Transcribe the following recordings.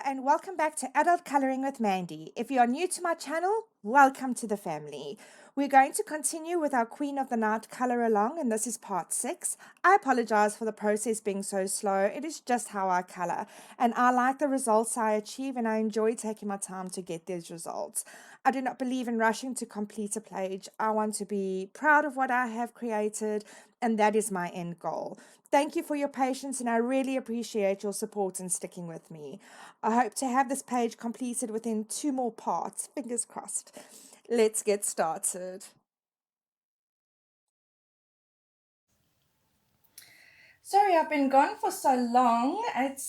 and welcome back to Adult Coloring with Mandy. If you are new to my channel, welcome to the family. We're going to continue with our Queen of the Night color along, and this is part 6. I apologize for the process being so slow. It is just how I color, and I like the results I achieve, and I enjoy taking my time to get these results. I do not believe in rushing to complete a page. I want to be proud of what I have created, and that is my end goal. Thank you for your patience, and I really appreciate your support and sticking with me. I hope to have this page completed within 2 more parts. Fingers crossed. Let's get started. Sorry I've been gone for so long. It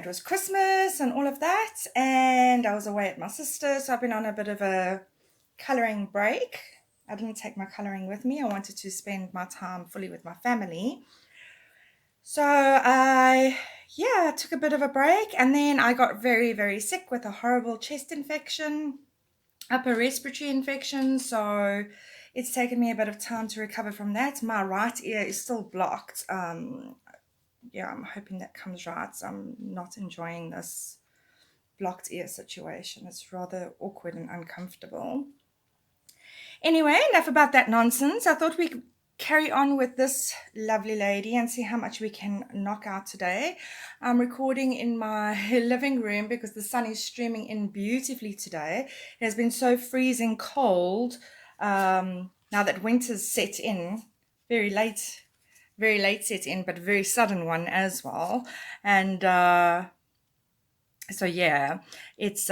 was Christmas and all of that, and I was away at my sister's, so I've been on a bit of a colouring break. I didn't take my colouring with me. I wanted to spend my time fully with my family. So I took a bit of a break, and then I got very, very sick with a horrible chest infection, upper respiratory infection, so it's taken me a bit of time to recover from that. My right ear is still blocked. I'm hoping that comes right. I'm not enjoying this blocked ear situation. It's rather awkward and uncomfortable. Anyway, enough about that nonsense. I thought we could carry on with this lovely lady and see how much we can knock out today. I'm recording in my living room because the sun is streaming in beautifully today. It has been so freezing cold now that winter's set in, very late set in, but a very sudden one as well. And it's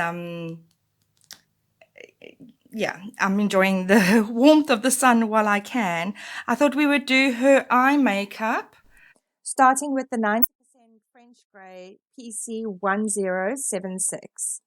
I'm enjoying the warmth of the sun while I can. I thought we would do her eye makeup, starting with the 90% French Grey PC 1076.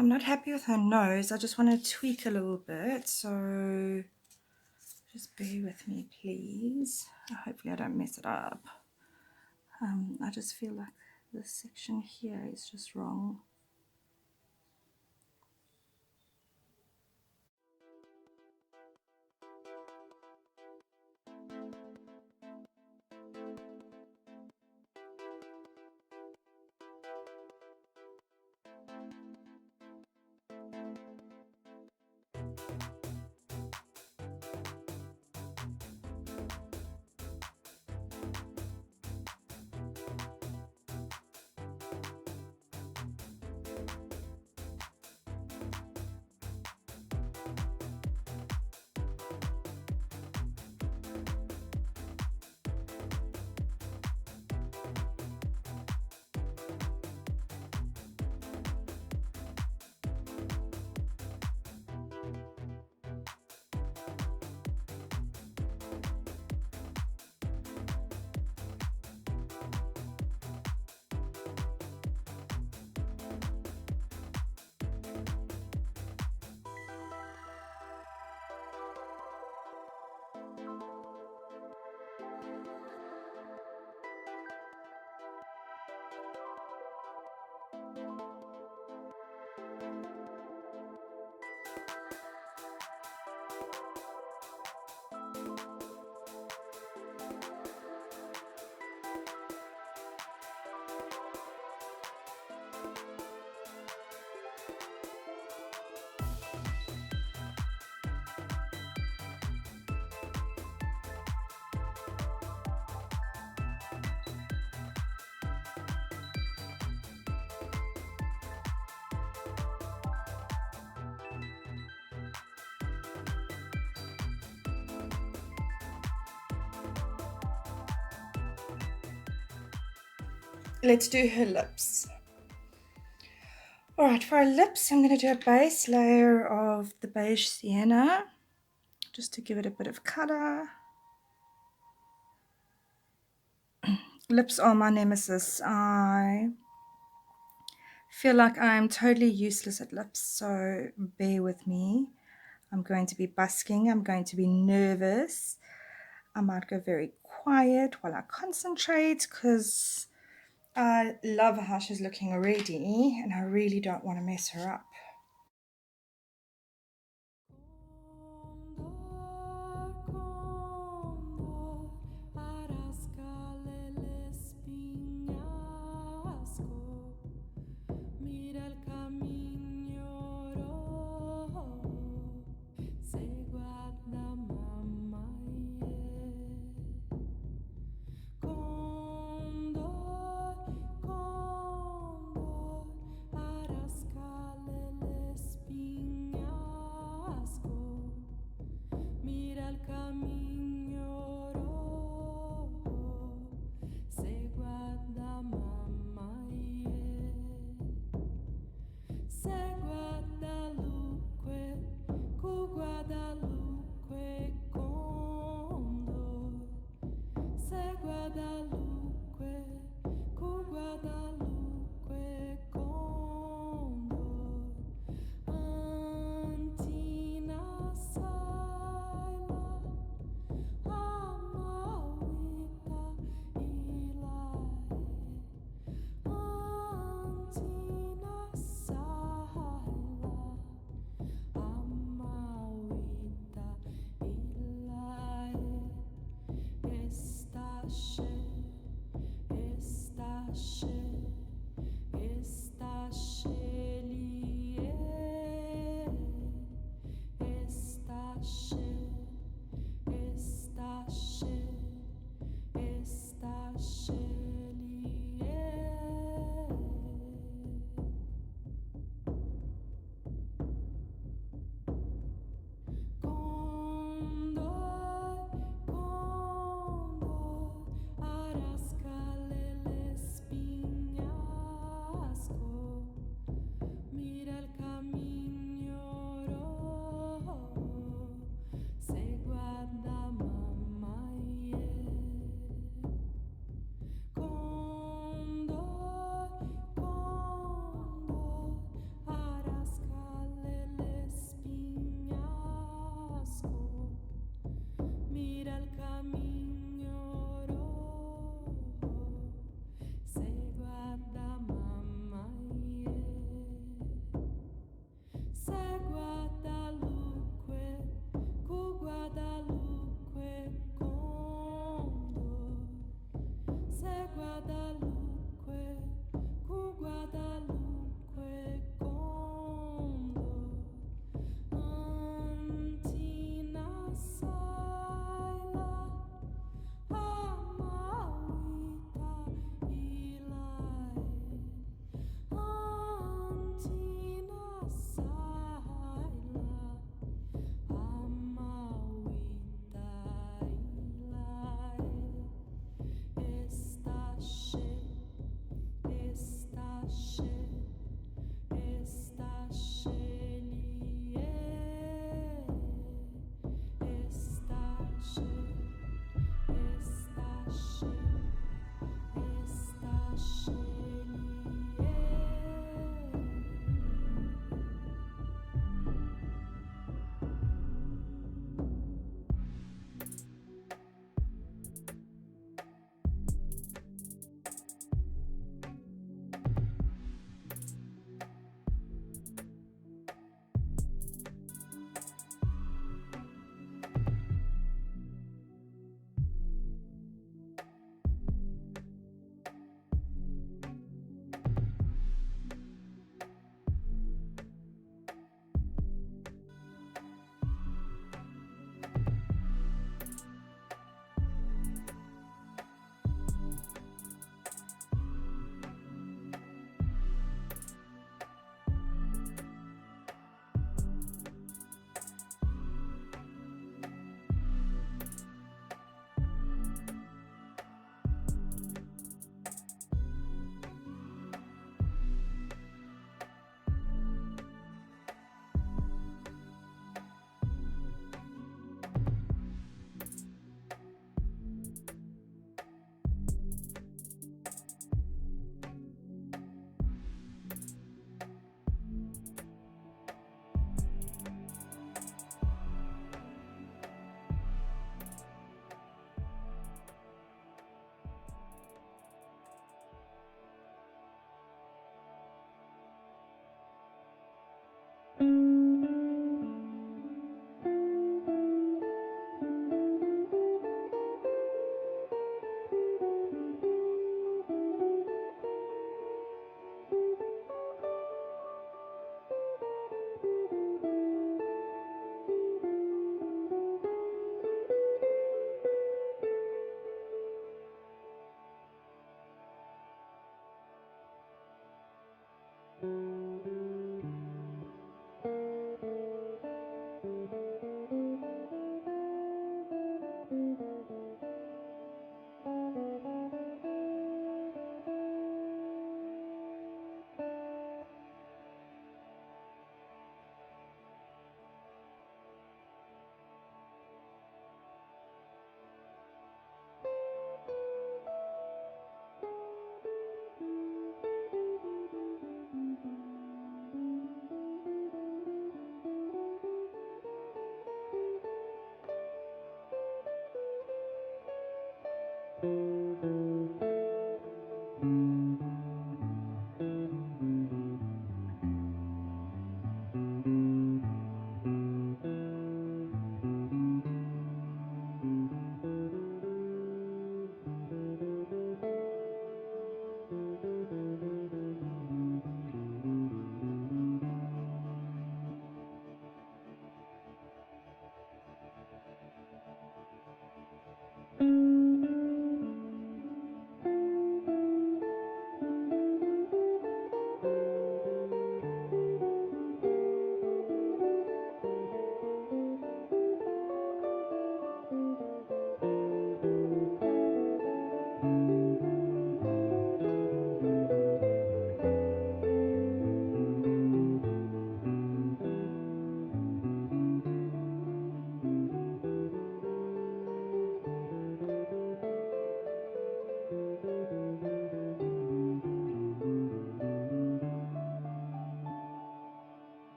I'm not happy with her nose. I just want to tweak a little bit, so just bear with me, please. Hopefully I don't mess it up. I just feel like this section here is just wrong. Let's do her lips. Alright, for our lips, I'm going to do a base layer of the beige sienna, just to give it a bit of colour. Lips are my nemesis. I feel like I'm totally useless at lips, so bear with me. I'm going to be busking, I'm going to be nervous. I might go very quiet while I concentrate because I love how she's looking already and I really don't want to mess her up.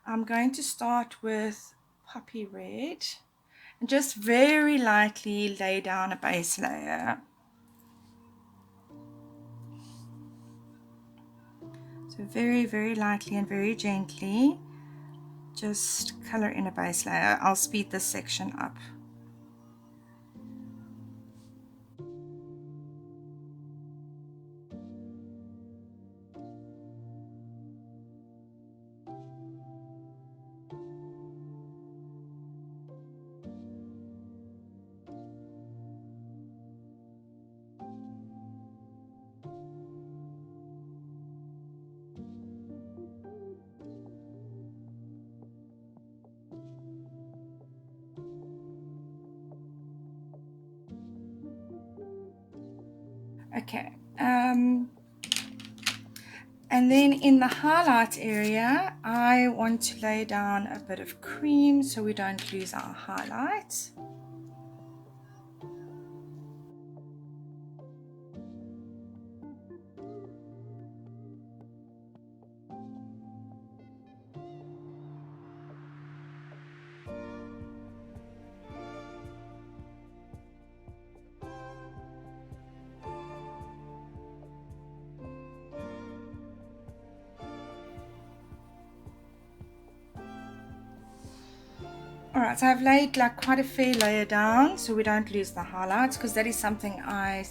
I'm going to start with Poppy Red and just very lightly lay down a base layer. So very, very lightly and very gently, just color in a base layer. I'll speed this section up. Okay, and then in the highlight area, I want to lay down a bit of cream so we don't lose our highlight. Alright, so I've laid like quite a fair layer down so we don't lose the highlights, because that is something I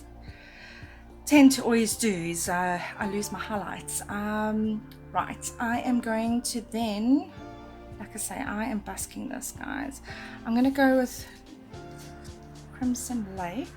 tend to always do, is I lose my highlights. Right, I am going to then, like I say, I am busking this, guys. I'm going to go with Crimson Lake.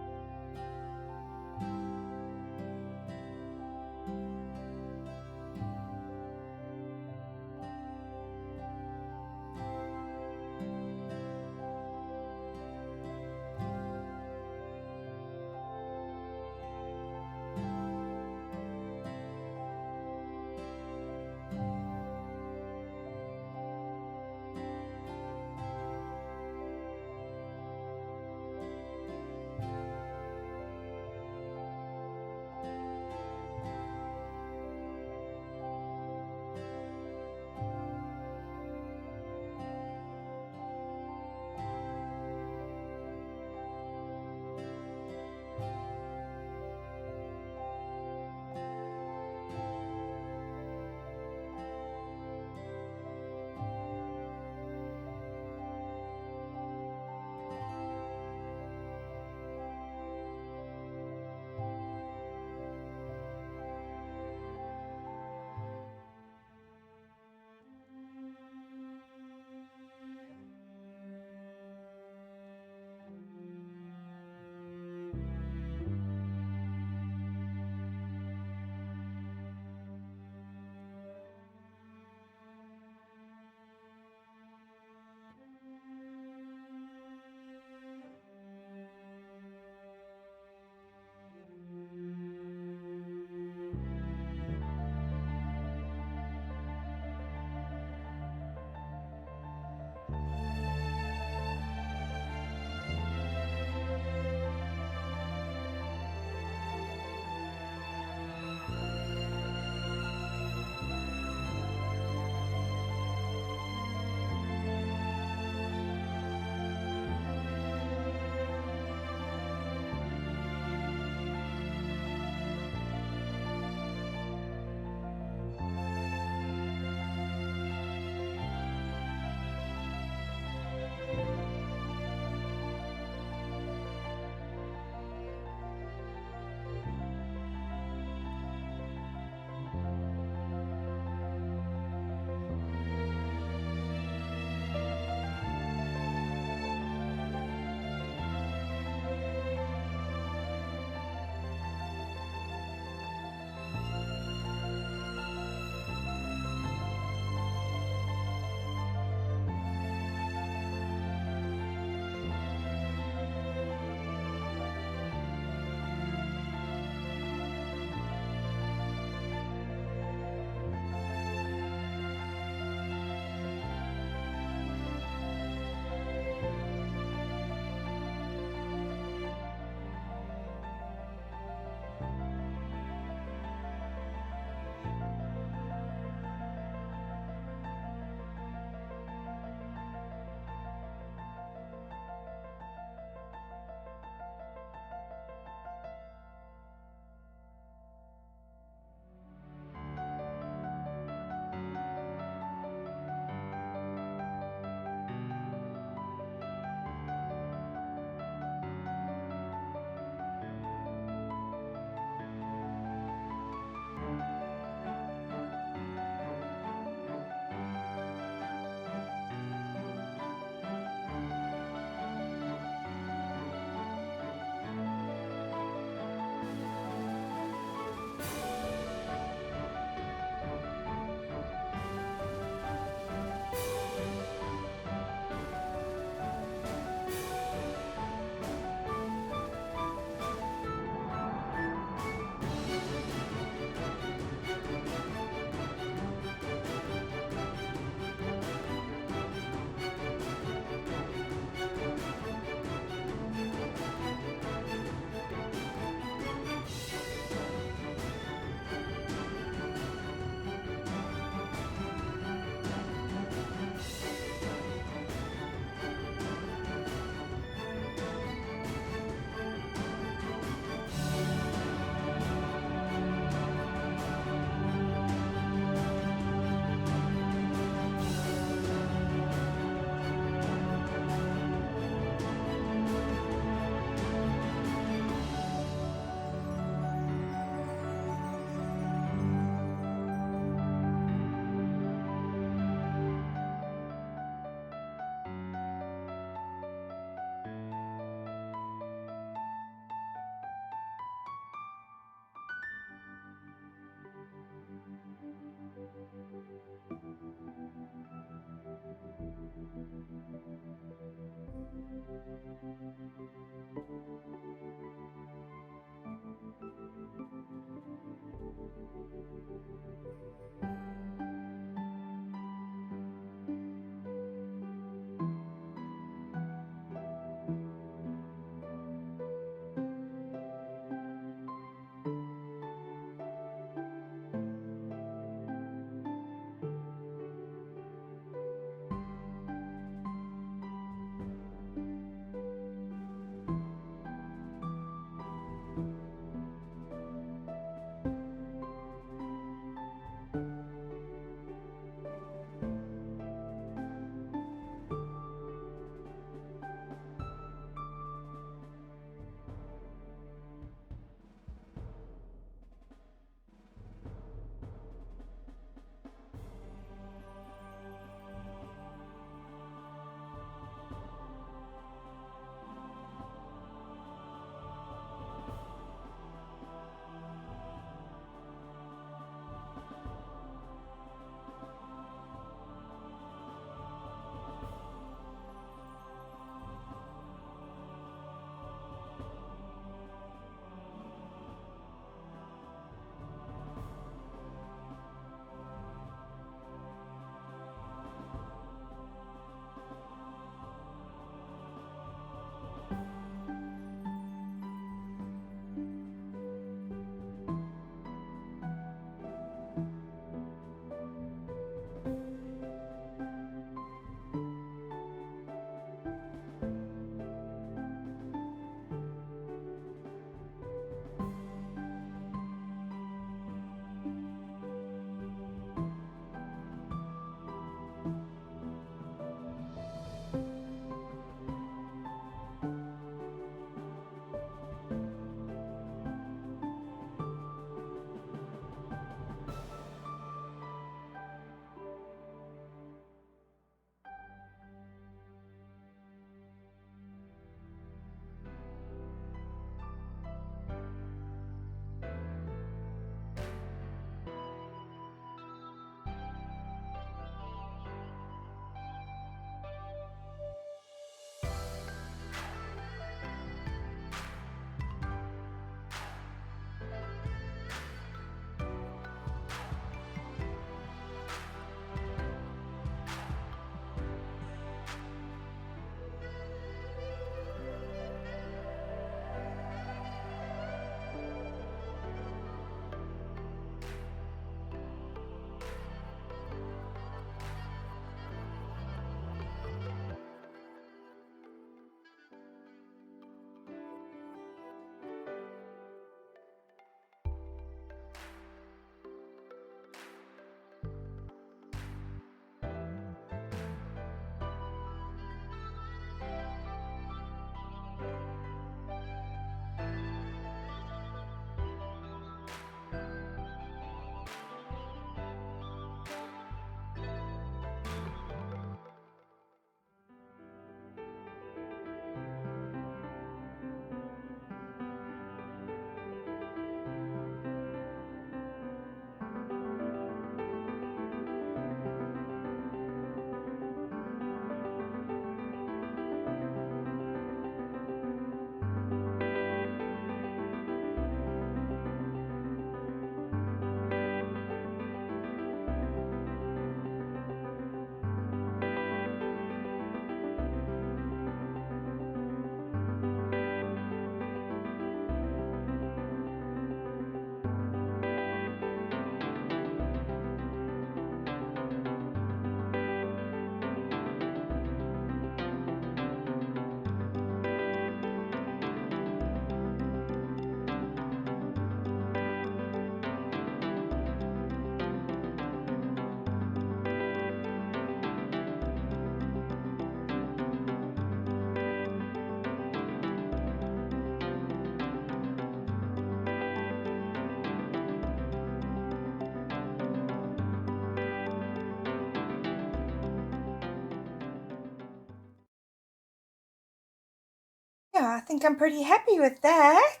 I think I'm pretty happy with that.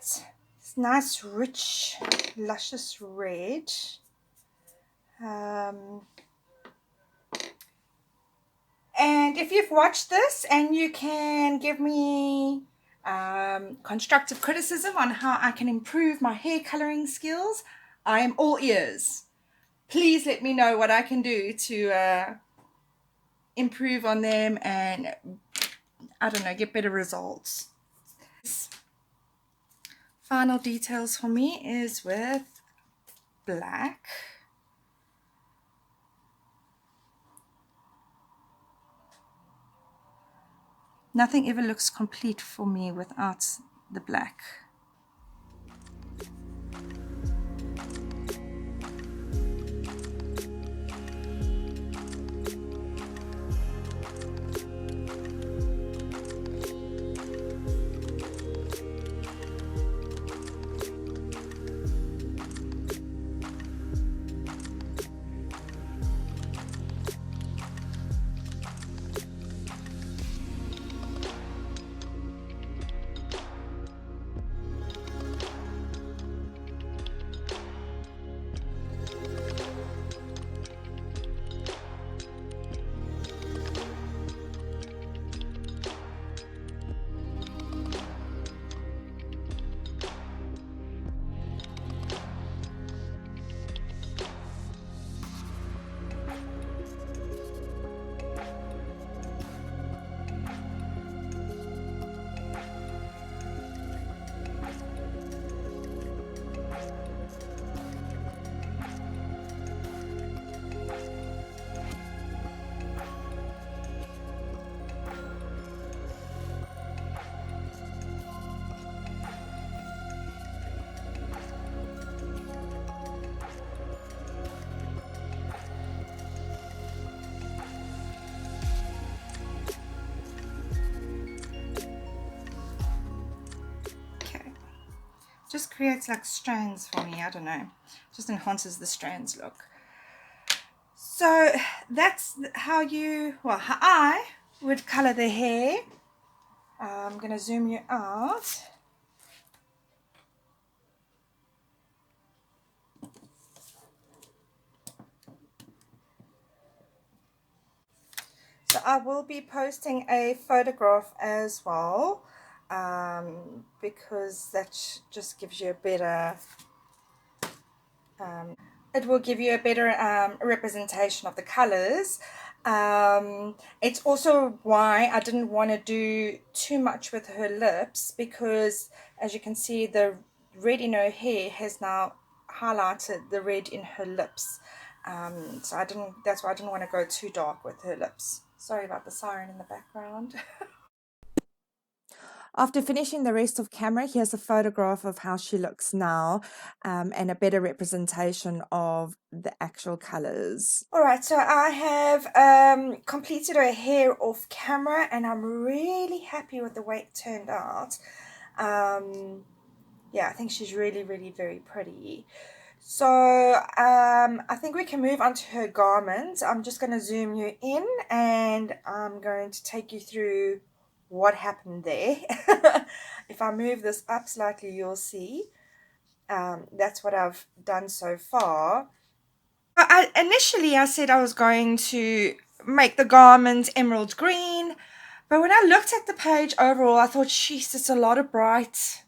It's nice, rich, luscious red. And if you've watched this and you can give me constructive criticism on how I can improve my hair coloring skills, I am all ears. Please let me know what I can do to improve on them and, I don't know, get better results. Final details for me is with black. Nothing ever looks complete for me without the black. Just creates like strands for me, I don't know, just enhances the strands look. So that's how how I would color the hair. I'm gonna zoom you out. So I will be posting a photograph as well, because that just gives you a better it will give you a better representation of the colors. It's also why I didn't want to do too much with her lips, because as you can see, the red in her hair has now highlighted the red in her lips. So that's why I didn't want to go too dark with her lips. Sorry about the siren in the background. After finishing the rest of camera, here's a photograph of how she looks now, and a better representation of the actual colors. All right, so I have completed her hair off camera, and I'm really happy with the way it turned out. Yeah, I think she's really, really very pretty. So I think we can move on to her garment. I'm just going to zoom you in, and I'm going to take you through what happened there. If I move this up slightly, you'll see. That's what I've done so far. Initially, I said I was going to make the garment emerald green, but when I looked at the page overall, I thought, sheesh, it's a lot of bright,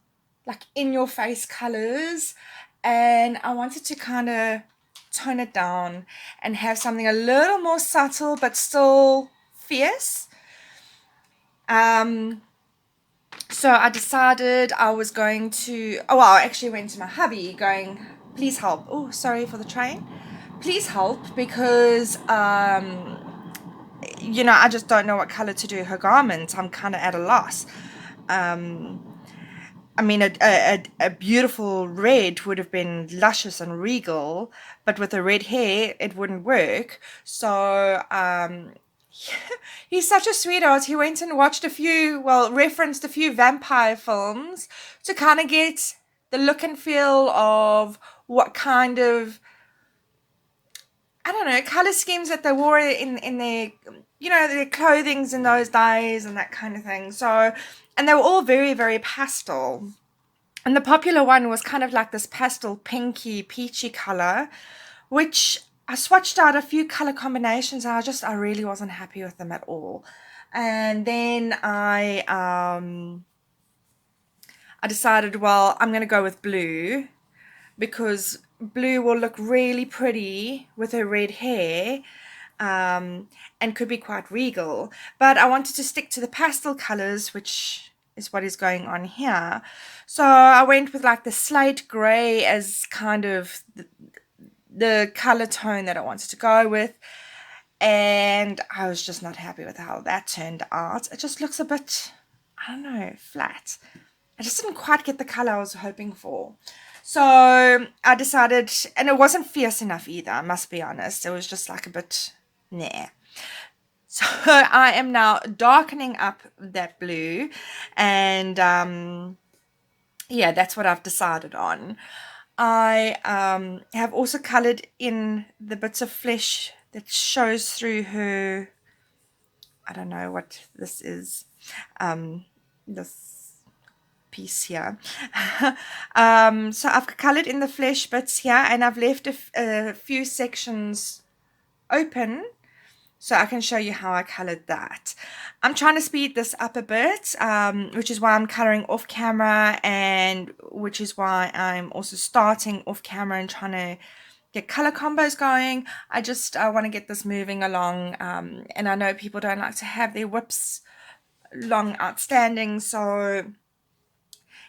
like in-your-face colors, and I wanted to kind of tone it down and have something a little more subtle but still fierce. So I decided I was going to, I actually went to my hubby going, please help. Oh, sorry for the train. Please help, because, you know, I just don't know what color to do her garment. I'm kind of at a loss. I mean, a beautiful red would have been luscious and regal, but with the red hair, it wouldn't work. So, he's such a sweetheart. He went and watched referenced a few vampire films to kind of get the look and feel of what kind of, I don't know, color schemes that they wore in their, you know, their clothings in those days and that kind of thing. So and they were all very, very pastel. And the popular one was kind of like this pastel pinky peachy color, which I swatched out a few color combinations and I really wasn't happy with them at all. And then I decided, well, I'm going to go with blue because blue will look really pretty with her red hair, and could be quite regal. But I wanted to stick to the pastel colors, which is what is going on here. So I went with like the slate gray as kind of the color tone that I wanted to go with. And I was just not happy with how that turned out. It just looks a bit, I don't know, flat. I just didn't quite get the color I was hoping for. So I decided, and it wasn't fierce enough either, I must be honest. It was just like a bit, nah. So I am now darkening up that blue, and yeah, that's what I've decided on. I have also colored in the bits of flesh that shows through her, I don't know what this is, this piece here. So I've colored in the flesh bits here, and I've left a few sections open so I can show you how I colored that. I'm trying to speed this up a bit, which is why I'm coloring off camera, and which is why I'm also starting off camera and trying to get color combos going. I want to get this moving along, and I know people don't like to have their whips long outstanding, so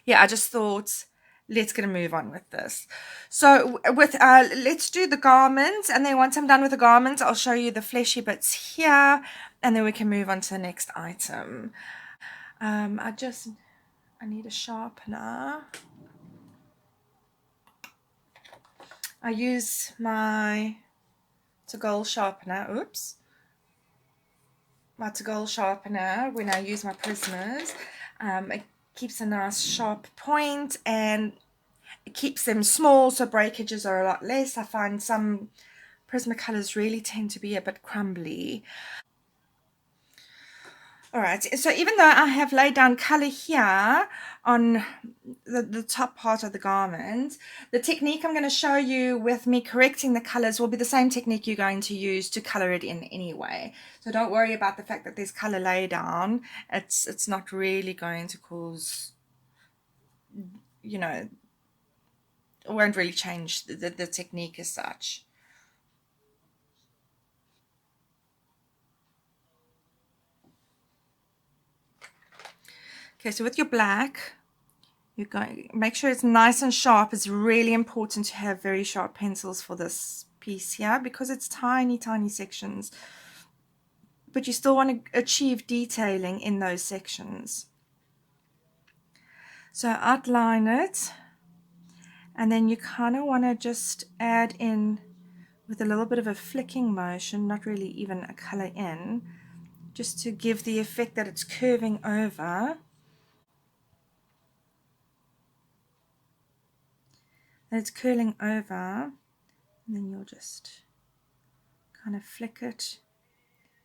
yeah, I just thought let's get a move on with this. So with let's do the garments, and then once I'm done with the garments, I'll show you the fleshy bits here, and then we can move on to the next item. I need a sharpener. I use my to-goal sharpener. Oops. My to-goal sharpener when I use my Prismas. It keeps a nice sharp point, and it keeps them small, so breakages are a lot less. I find some Prismacolors really tend to be a bit crumbly. Alright, so even though I have laid down colour here on the top part of the garment, the technique I'm going to show you with me correcting the colours will be the same technique you're going to use to colour it in anyway. So don't worry about the fact that there's colour laid down. It's not really going to cause, you know, it won't really change the technique as such. Okay, so with your black, you're going make sure it's nice and sharp. It's really important to have very sharp pencils for this piece here because it's tiny, tiny sections. But you still want to achieve detailing in those sections. So outline it, and then you kind of want to just add in with a little bit of a flicking motion, not really even a color in, just to give the effect that it's curving over. And it's curling over, and then you'll just kind of flick it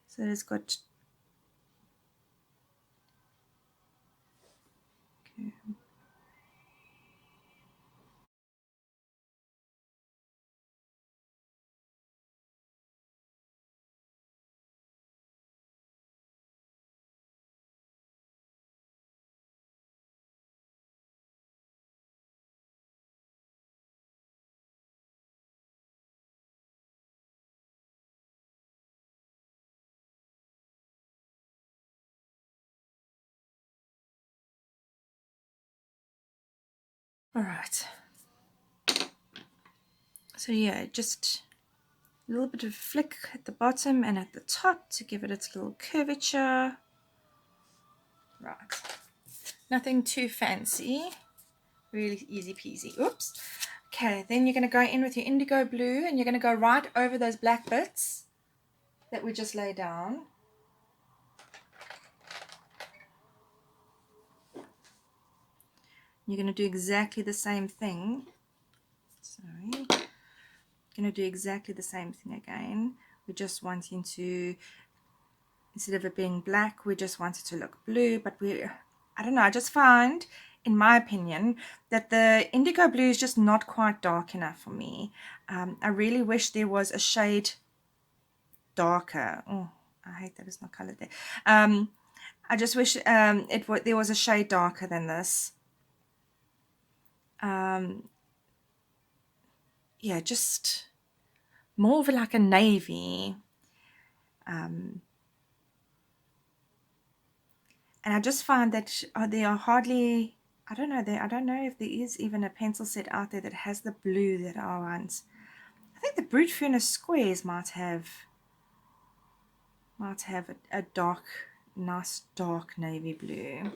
so that it's got, okay. All right. So yeah, just a little bit of flick at the bottom and at the top to give it its little curvature. Right. Nothing too fancy. Really easy peasy. Oops. Okay, then you're going to go in with your indigo blue, and you're going to go right over those black bits that we just laid down. You're going to do exactly the same thing. Sorry. Going to do exactly the same thing again. We're just wanting to, instead of it being black, we just want it to look blue, but we're I don't know, I just find, in my opinion, that the indigo blue is just not quite dark enough for me. I really wish there was a shade darker. Oh, I hate that it's not colored there. I just wish there was a shade darker than this. Yeah, just more of like a navy. And I just find that there are hardly, I don't know, I don't know if there is even a pencil set out there that has the blue that I want. I think the Brute Furnace Squares might have a dark, nice dark navy blue.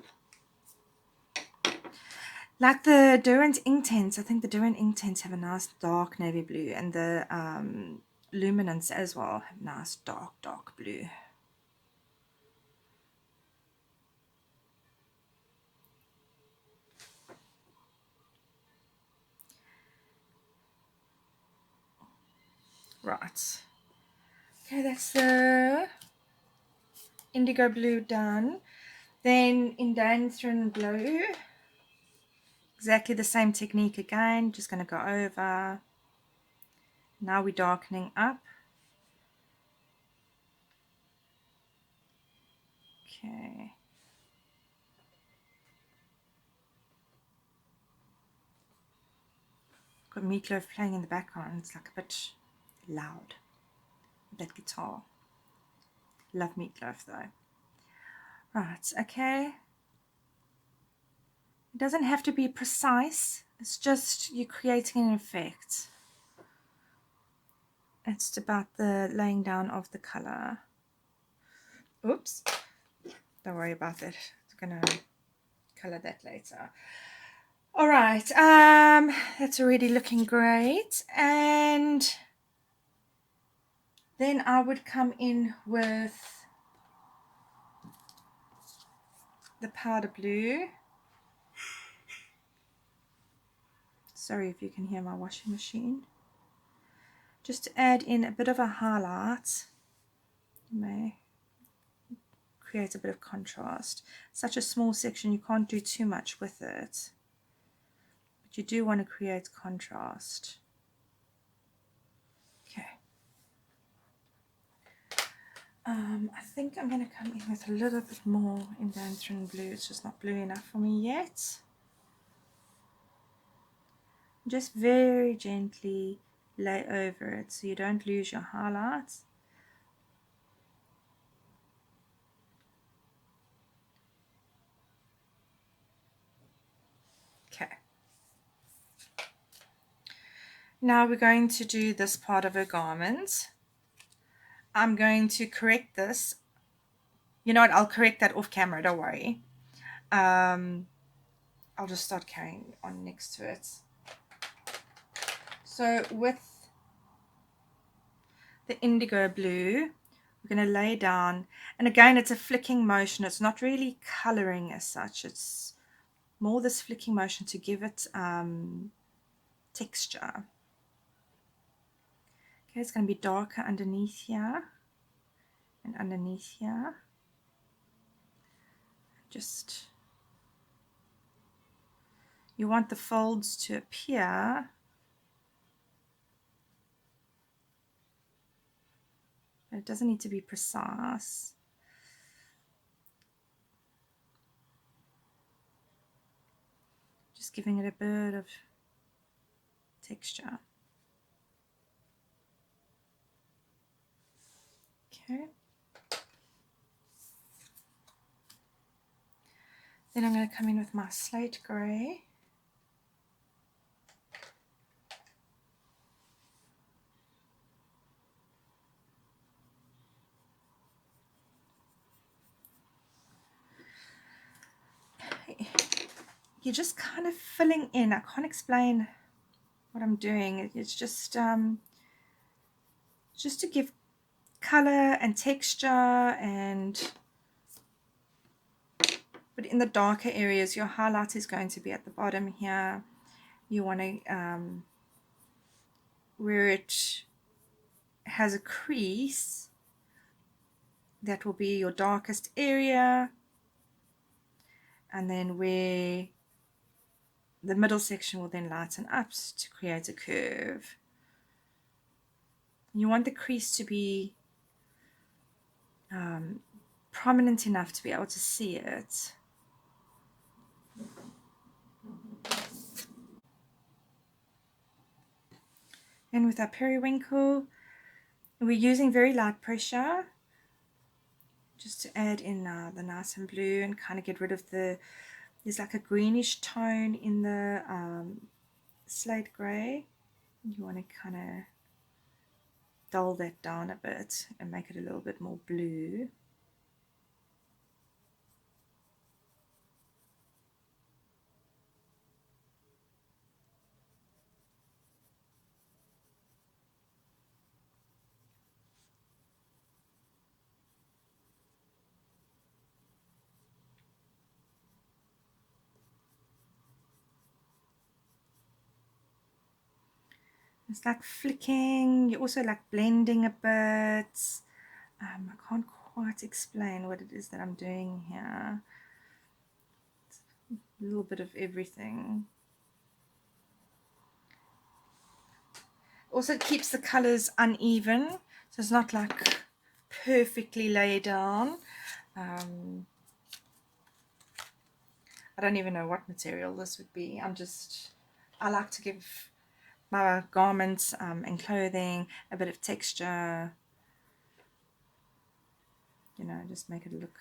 Like the Derwent Inktense, I think the Derwent Inktense have a nice dark navy blue, and the Luminance as well have nice dark blue. Right. Okay, that's the indigo blue done. Then Indanthrone blue. Exactly the same technique again. Just going to go over. Now we're darkening up. Okay. Got Meatloaf playing in the background. It's like a bit loud. That guitar. Love Meatloaf though. Right, okay. It doesn't have to be precise. It's just you creating an effect. It's about the laying down of the color. Oops. Don't worry about it. I'm gonna color that later. All right. That's already looking great. And then I would come in with the powder blue. Sorry if you can hear my washing machine. Just to add in a bit of a highlight. You may create a bit of contrast. Such a small section, you can't do too much with it. But you do want to create contrast. Okay. I think I'm going to come in with a little bit more Indanthrone blue. It's just not blue enough for me yet. Just very gently lay over it so you don't lose your highlights. Okay. Now we're going to do this part of her garment. I'm going to correct this. You know what? I'll correct that off camera. Don't worry. I'll just start carrying on next to it. So with the indigo blue, we're going to lay down, and again it's a flicking motion. It's not really coloring as such. It's more this flicking motion to give it texture. Okay, it's going to be darker underneath here and underneath here. Just, you want the folds to appear, but it doesn't need to be precise. Just giving it a bit of texture. Okay. Then I'm going to come in with my slate grey. You're just kind of filling in. I can't explain what I'm doing. It's just to give color and texture, and but in the darker areas your highlight is going to be at the bottom here. You want to where it has a crease, that will be your darkest area, and then where the middle section will then lighten up to create a curve. You want the crease to be prominent enough to be able to see it. And with our periwinkle, we're using very light pressure just to add in the nice and blue and kind of get rid of there's like a greenish tone in the slate grey. You want to kind of dull that down a bit and make it a little bit more blue. It's like flicking, you're also like blending a bit. I can't quite explain what it is that I'm doing here. A little bit of everything. Also, it keeps the colors uneven, so it's not like perfectly laid down. I don't even know what material this would be. I like to give my garments and clothing a bit of texture, you know, just make it look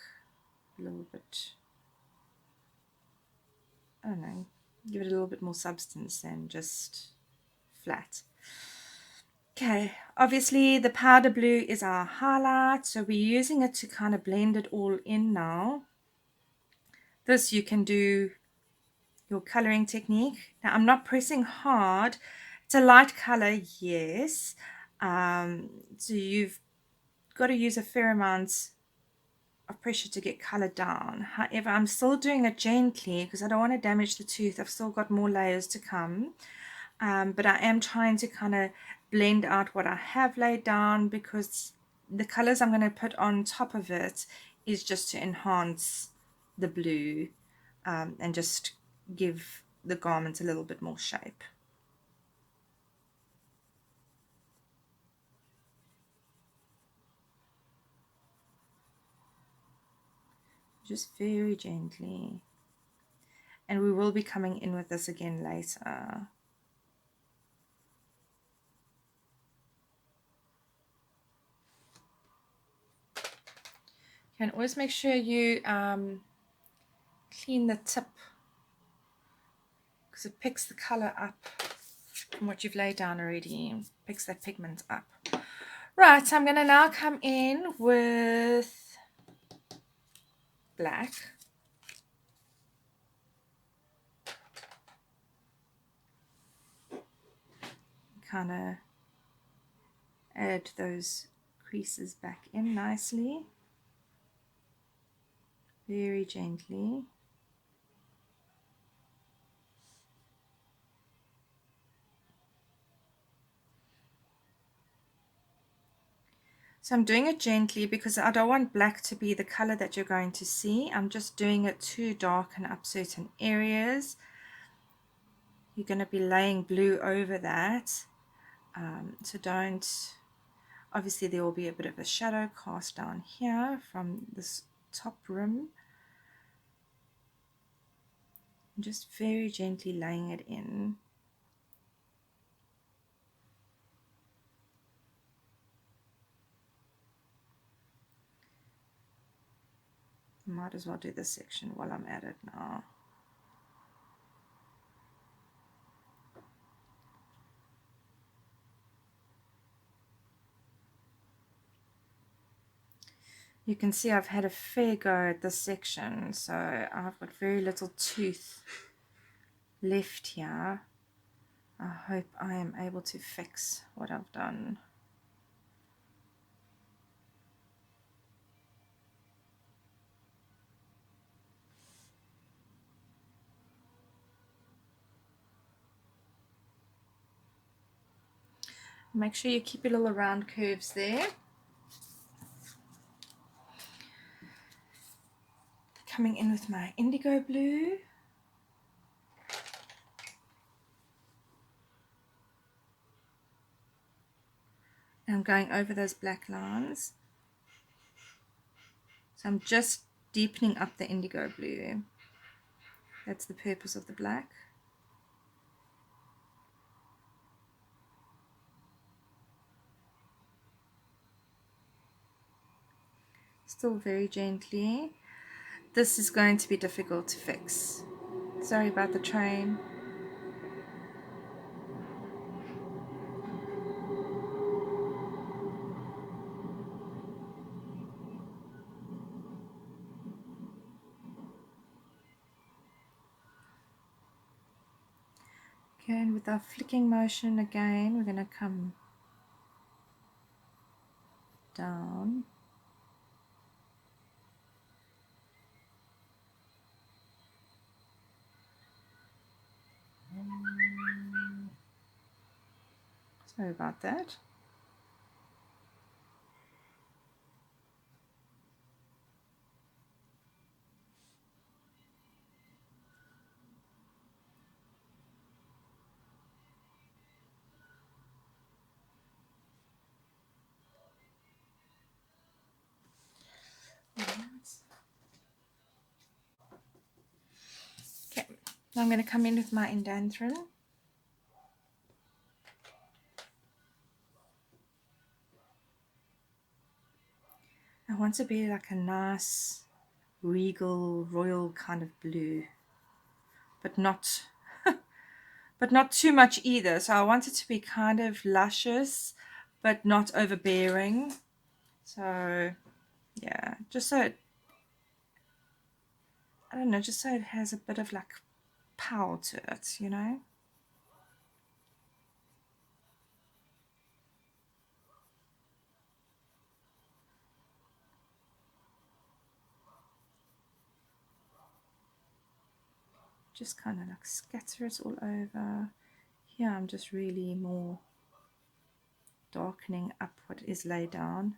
a little bit, I don't know, give it a little bit more substance than just flat. Okay, obviously the powder blue is our highlight, so we're using it to kind of blend it all in now. This you can do your coloring technique. Now I'm not pressing hard. It's a light color, yes. So you've got to use a fair amount of pressure to get color down. However, I'm still doing it gently because I don't want to damage the tooth. I've still got more layers to come. But I am trying to kind of blend out what I have laid down, because the colors I'm going to put on top of it is just to enhance the blue and just give the garment a little bit more shape. Just very gently. And we will be coming in with this again later. You can always make sure you clean the tip, because it picks the color up from what you've laid down already, picks that pigment up. Right, I'm going to now come in with black. Kind of add those creases back in nicely, very gently. So I'm doing it gently because I don't want black to be the color that you're going to see. I'm just doing it to darken up certain areas. You're going to be laying blue over that. So don't, obviously there will be a bit of a shadow cast down here from this top rim. I'm just very gently laying it in. Might as well do this section while I'm at it now. You can see I've had a fair go at this section, so I've got very little tooth left here. I hope I am able to fix what I've done. Make sure you keep your little round curves there. coming in with my indigo blue. And I'm going over those black lines. So I'm just deepening up the indigo blue. That's the purpose of the black. Still very gently. This is going to be difficult to fix. Sorry about the train. Okay, and with our flicking motion again, we're going to come down. Sorry about that. Okay, now I'm going to come in with my endeavour. I want to be like a nice, regal, royal kind of blue, but not too much either. So I want it to be kind of luscious, but not overbearing. So yeah, just so it, I don't know, just so it has a bit of like power to it, you know. Just kind of like scatter it all over. Here I'm just really more darkening up what is laid down.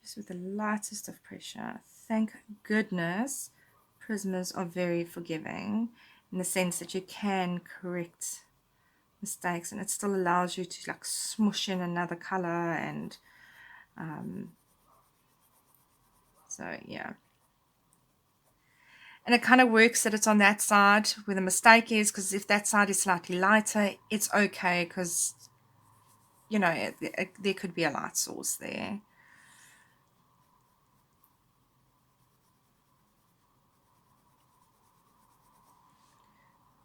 Just with the lightest of pressure. Thank goodness Prismas are very forgiving in the sense that you can correct mistakes and it still allows you to like smush in another color, and so yeah. And it kind of works that it's on that side where the mistake is, because if that side is slightly lighter, it's okay, because you know there could be a light source there.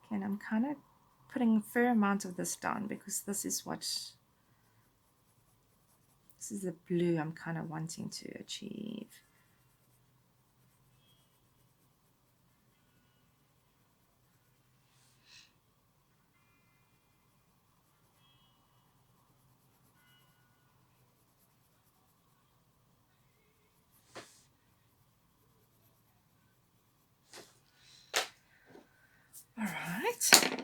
Okay, and I'm kind of putting a fair amount of this down because this is the blue I'm kind of wanting to achieve. All right.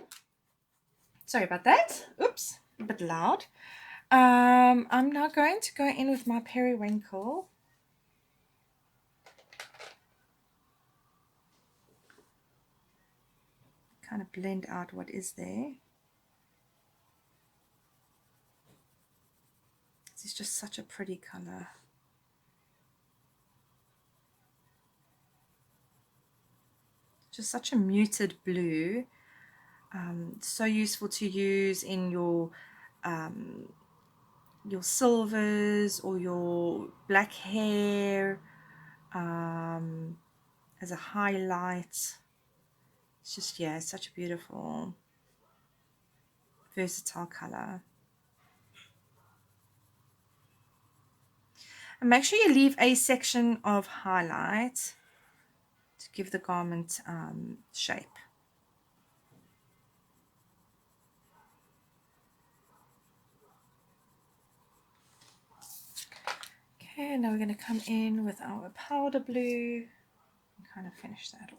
Sorry about that. Oops, a bit loud. I'm now going to go in with my periwinkle. Kind of blend out what is there. This is just such a pretty color. Just such a muted blue. So useful to use in your silvers or your black hair as a highlight. It's just, yeah, it's such a beautiful, versatile color. And make sure you leave a section of highlight to give the garment shape. Okay, now we're going to come in with our powder blue and kind of finish that off.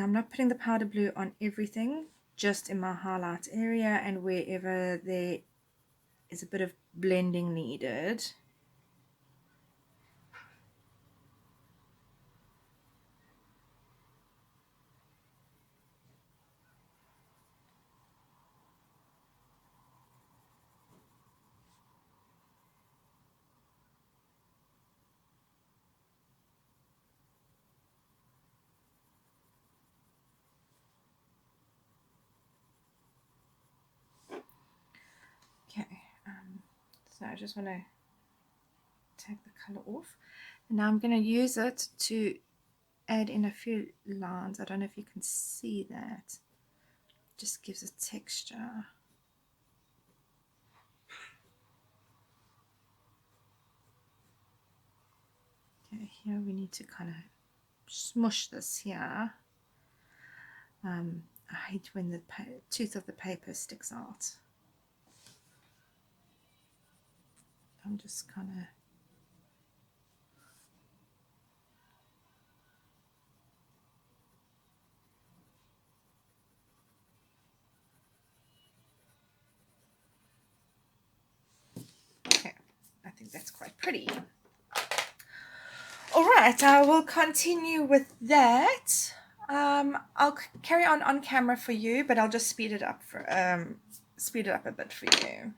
I'm not putting the powder blue on everything, just in my highlight area and wherever there is a bit of blending needed. Okay, so I just want to take the color off, and now I'm going to use it to add in a few lines. I don't know if you can see that. Just gives a texture. Okay, here we need to kind of smush this here. I hate when the tooth of the paper sticks out. I'm just kind of okay, I think that's quite pretty. All right, I will continue with that. I'll carry on camera for you, but I'll just speed it up a bit for you.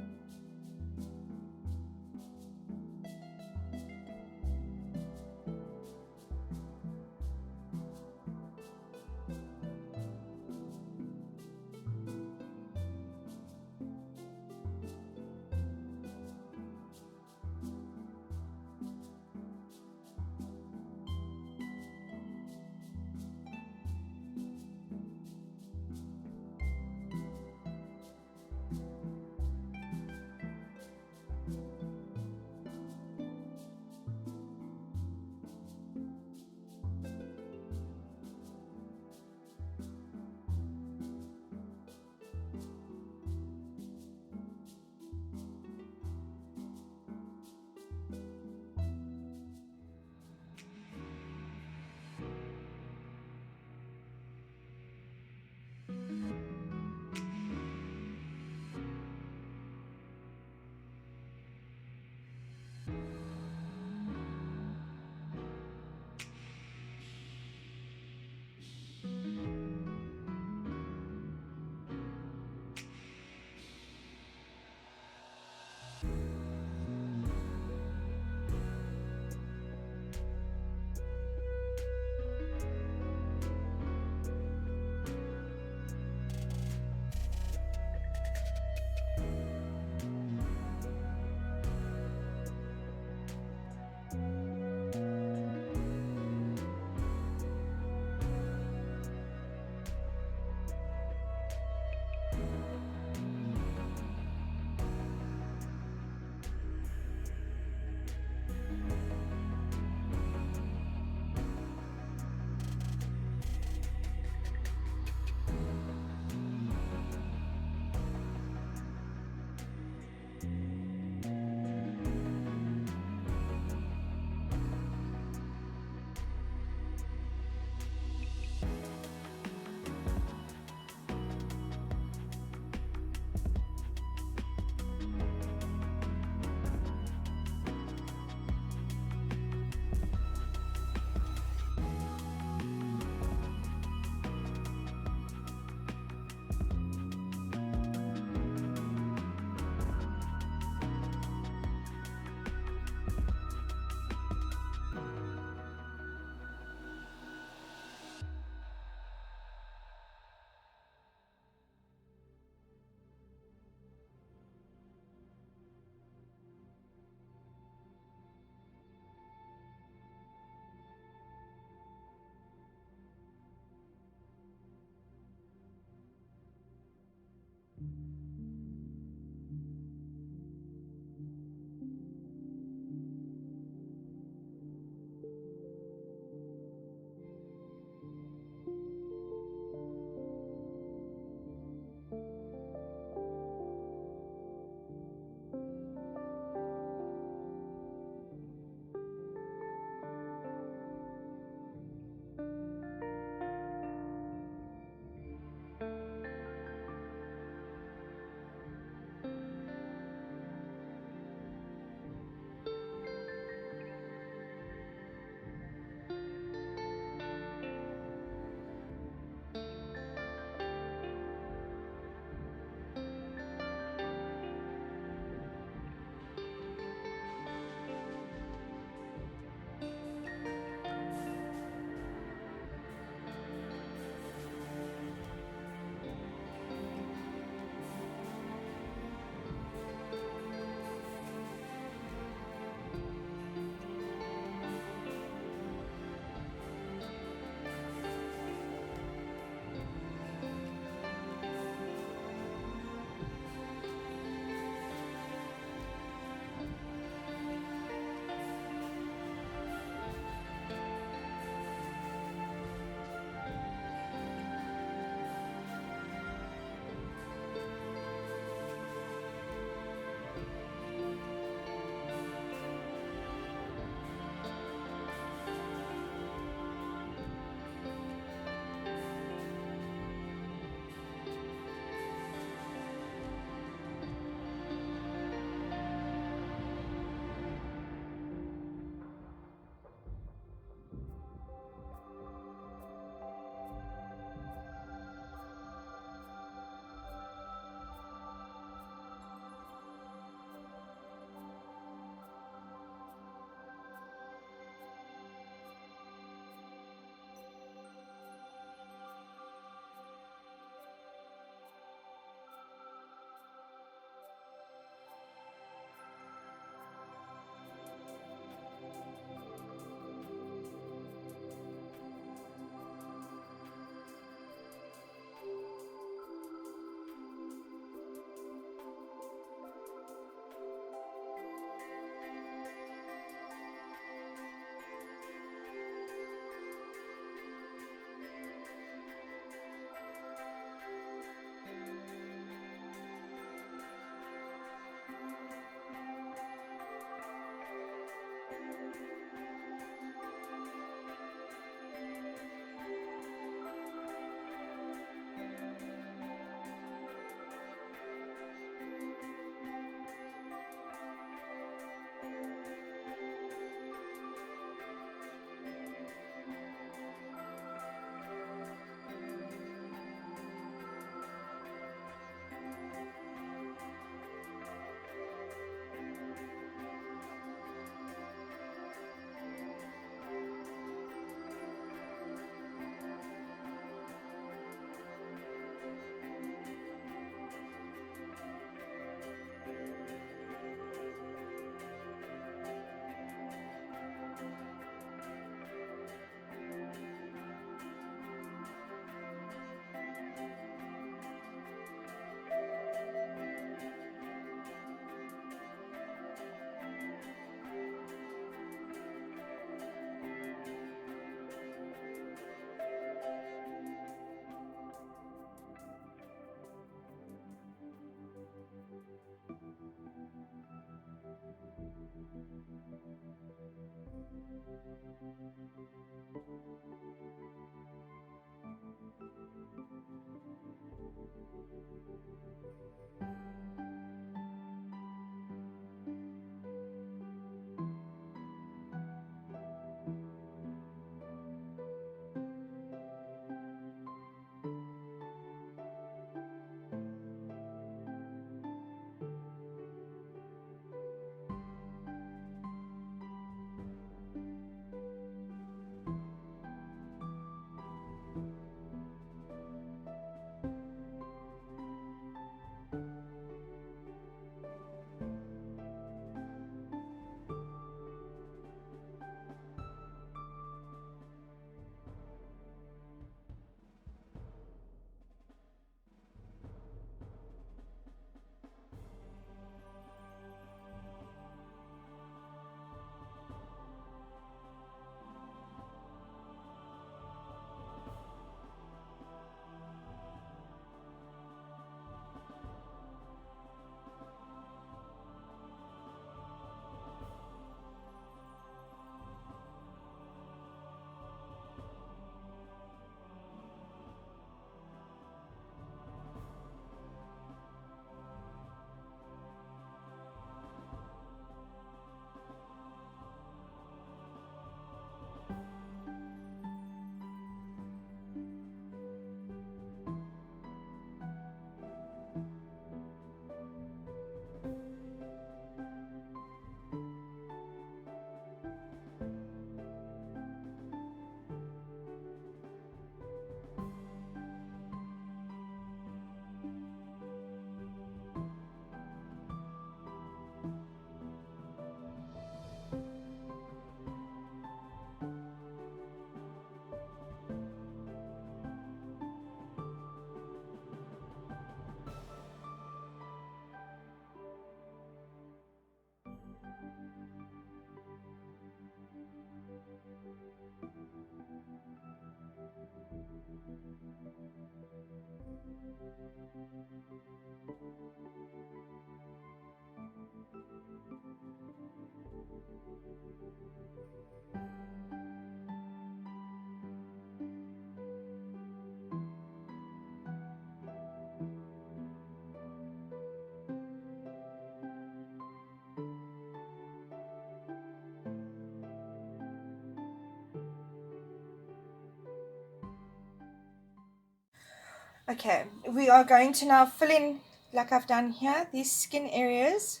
Okay, we are going to now fill in, like I've done here, these skin areas.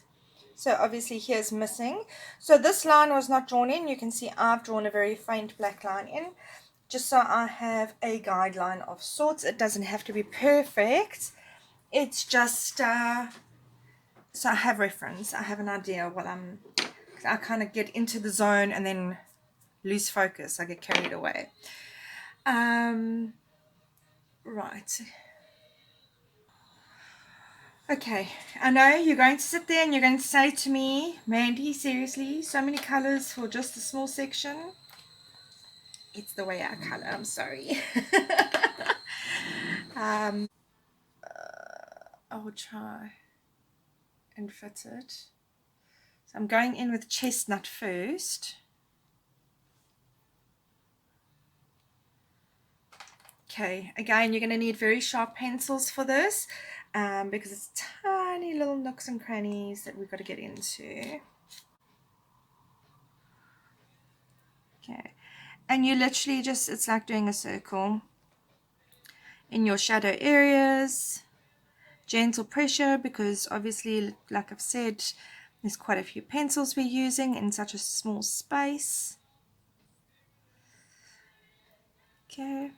So obviously here's missing. So this line was not drawn in. You can see I've drawn a very faint black line in, just so I have a guideline of sorts. It doesn't have to be perfect. It's just so I have reference. I have an idea what I kind of get into the zone and then lose focus. I get carried away. Right. Okay, I know you're going to sit there and you're going to say to me, Mandy, seriously, so many colors for just a small section. It's the way I color, I'm sorry. I will try and fit it. So I'm going in with chestnut first. Okay, again, you're going to need very sharp pencils for this because it's tiny little nooks and crannies that we've got to get into. Okay, and you literally just, it's like doing a circle in your shadow areas. Gentle pressure, because obviously, like I've said, there's quite a few pencils we're using in such a small space. Okay.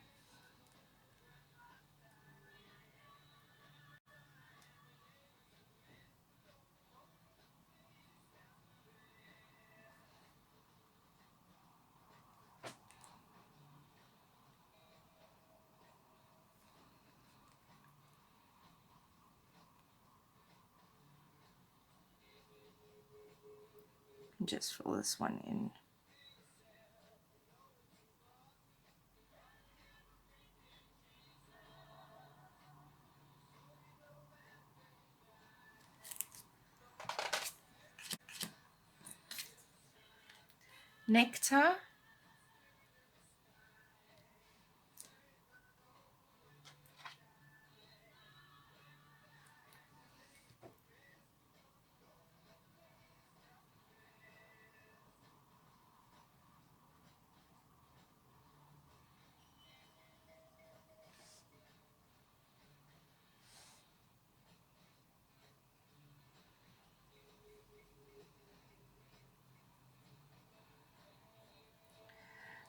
Just fill this one in. Nectar.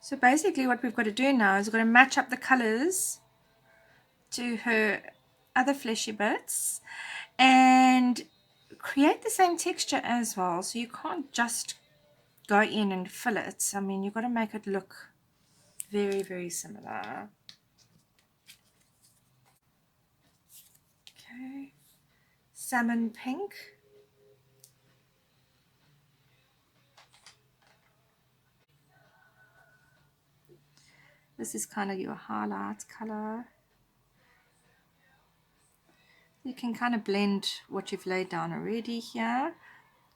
So basically what we've got to do now is we've got to match up the colors to her other fleshy bits and create the same texture as well. So you can't just go in and fill it. I mean, you've got to make it look very, very similar. Okay. Salmon pink. This is kind of your highlight color. You can kind of blend what you've laid down already here,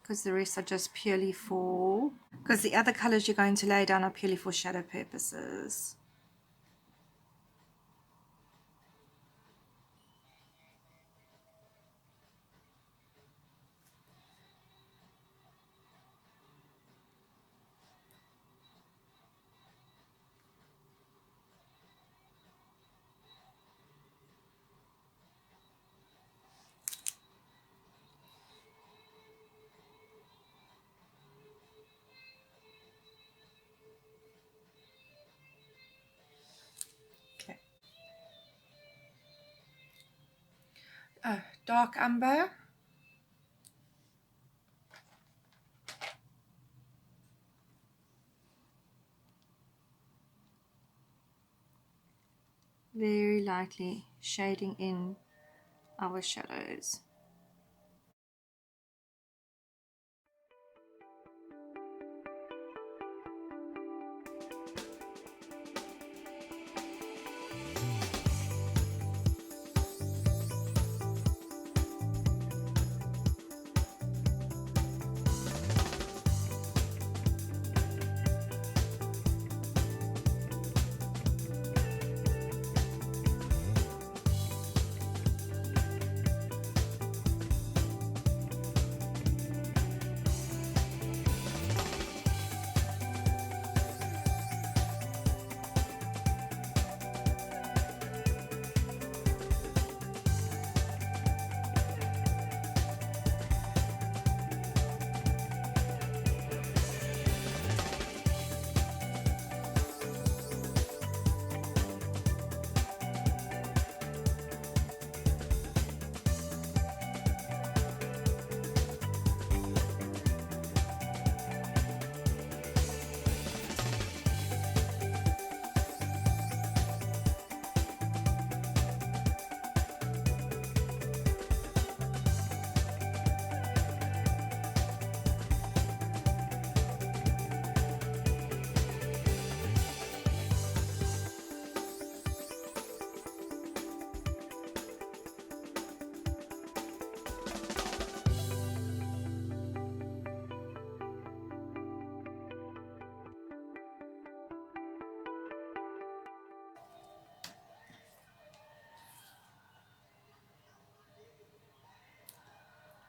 because the rest are just purely for, because the other colors you're going to lay down are purely for shadow purposes. Okay. Oh, dark umber. Very lightly shading in our shadows.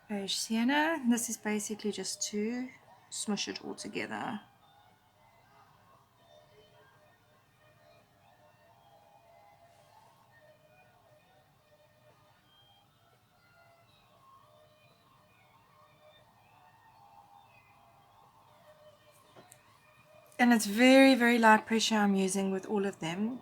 beige sienna. This is basically just to smush it all together. And it's very, very light pressure I'm using with all of them.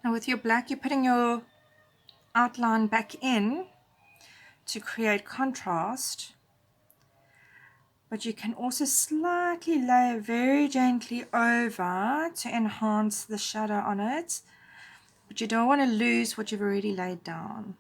Now with your black, you're putting your outline back in to create contrast, but you can also slightly layer very gently over to enhance the shadow on it, but you don't want to lose what you've already laid down.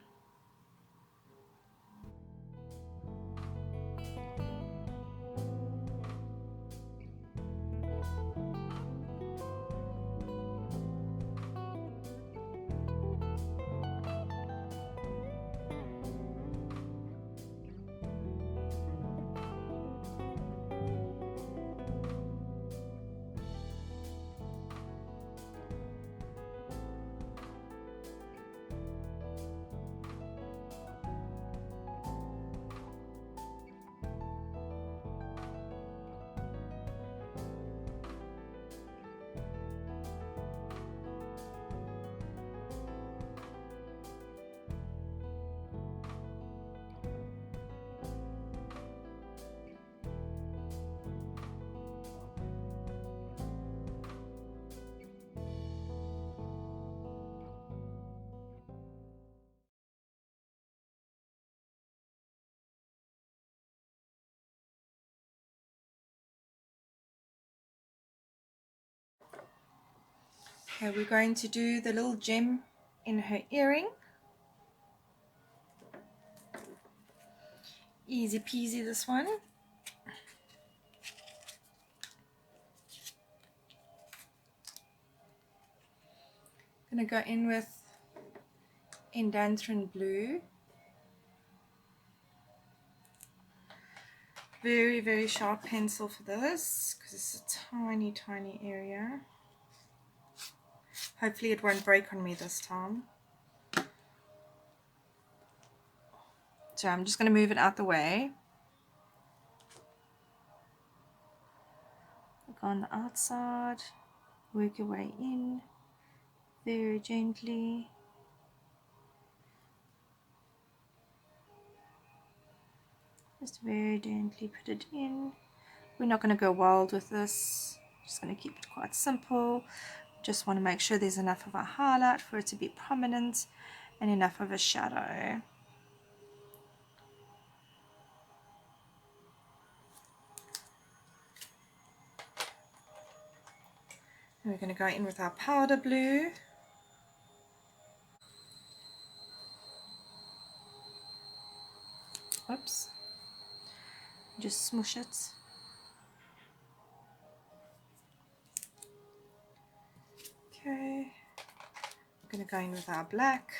Okay, we're going to do the little gem in her earring. Easy peasy this one. Gonna go in with endeavour blue. Very, very sharp pencil for this because it's a tiny, tiny area. Hopefully it won't break on me this time. So I'm just going to move it out the way. Look on the outside, work your way in very gently. Just very gently put it in. We're not going to go wild with this. Just going to keep it quite simple. Just want to make sure there's enough of a highlight for it to be prominent and enough of a shadow. And we're going to go in with our powder blue. Oops. Just smush it. Okay. I'm going to go in with our black.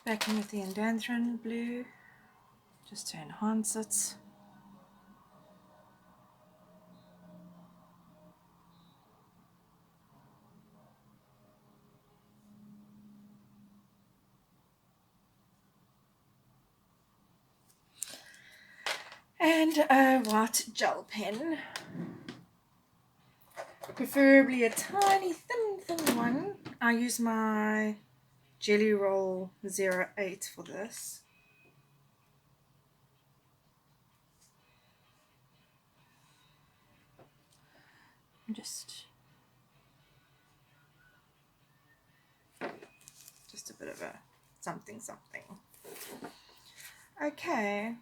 Back in with the endeavour blue, just to enhance it. And a white gel pen, preferably a tiny thin one. I use my Jelly Roll 08 for this. Just a bit of a something. Okay,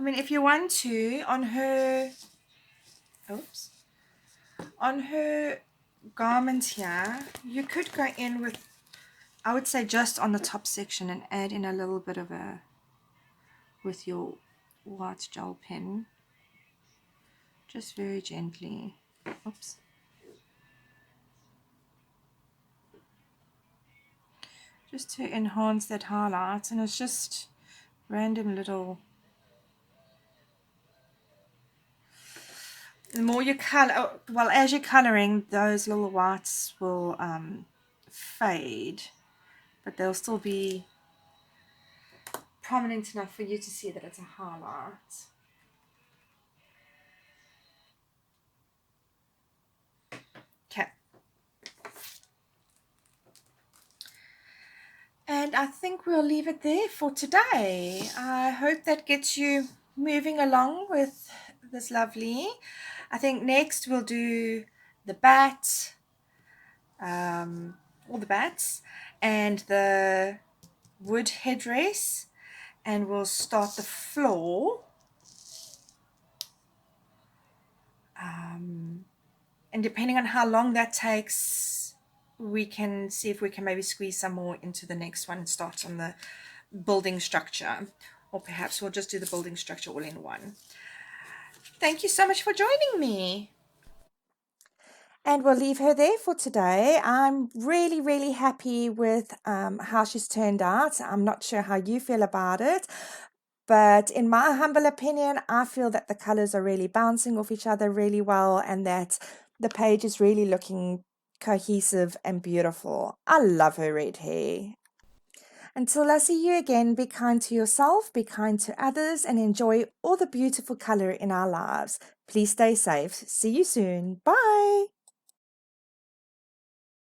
I mean, if you want to, on her, oops, on her garment here, you could go in with, I would say just on the top section, and add in a little bit of a, with your white gel pen, just very gently. Oops. Just to enhance that highlight, and it's just random little. The more you color, well, as you're coloring, those little whites will fade, but they'll still be prominent enough for you to see that it's a highlight. Okay. And I think we'll leave it there for today. I hope that gets you moving along with this lovely. I think next we'll do the bat, all the bats, and the wood headdress, and we'll start the floor. And depending on how long that takes, we can see if we can maybe squeeze some more into the next one and start on the building structure, or perhaps we'll just do the building structure all in one. Thank you so much for joining me. And we'll leave her there for today. I'm really, really happy with how she's turned out. I'm not sure how you feel about it, but in my humble opinion, I feel that the colors are really bouncing off each other really well, and that the page is really looking cohesive and beautiful. I love her red hair. Until I see you again, be kind to yourself, be kind to others, and enjoy all the beautiful color in our lives. Please stay safe. See you soon. Bye.